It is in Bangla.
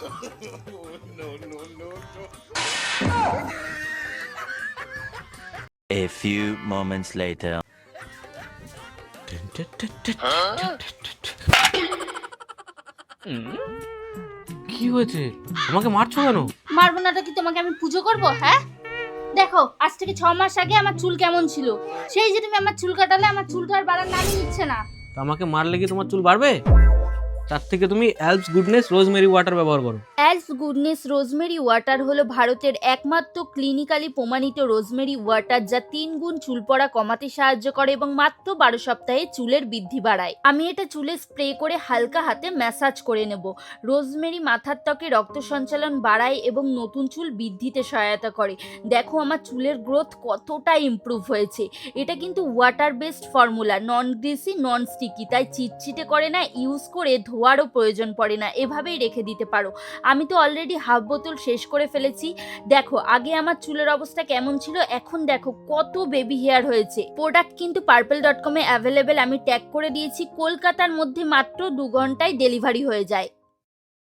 A few moments later. কি হয়েছে? আমাকে মারছো কেন? মারবো নাটা কি তোমাকে আমি পুজো করব? হ্যাঁ দেখো, আজ থেকে 6 মাস আগে আমার চুল কেমন ছিল, সেই যে তুমি আমার চুল কাটালে, আমার চুল তো আর বাড়ার নামই নিচ্ছে না। তো আমাকে মারলে কি তোমার চুল বাড়বে? তার থেকে তুমি অ্যালপস গুডনেস রোজমেরি ওয়াটার ব্যবহার করো। অ্যালস গুডনেস রোজমেরি ওয়াটার হলো ভারতের একমাত্র ক্লিনিক্যালি প্রমাণিত রোজমেরি ওয়াটার, যা 3 গুণ চুল পড়া কমাতে সাহায্য করে এবং মাত্র 12 সপ্তাহে চুলের বৃদ্ধি বাড়ায়। আমি এটা চুলে স্প্রে করে হালকা হাতে ম্যাসাজ করে নেব। রোজমেরি মাথার ত্বকে রক্ত সঞ্চালন বাড়ায় এবং নতুন চুল বৃদ্ধিতে সহায়তা করে। দেখো আমার চুলের গ্রোথ কতটা ইমপ্রুভ হয়েছে। এটা কিন্তু ওয়াটার বেসড ফর্মুলা, নন গ্রিসি, নন স্টিকি, তাই চিটচিটে করে না, ইউজ করে ধোয়ারও প্রয়োজন পড়ে না, এভাবেই রেখে দিতে পারো। আমি তো অলরেডি হাফ বোতল শেষ করে ফেলেছি। দেখো আগে আমার চুলের অবস্থা কেমন ছিল, এখন দেখো কত বেবি হেয়ার হয়েছে। প্রোডাক্ট কিন্তু purple.com এ অ্যাভেলেবেল, আমি ট্যাগ করে দিয়েছি। কলকাতার মধ্যে মাত্র 2 ঘন্টায় ডেলিভারি হয়ে যায়।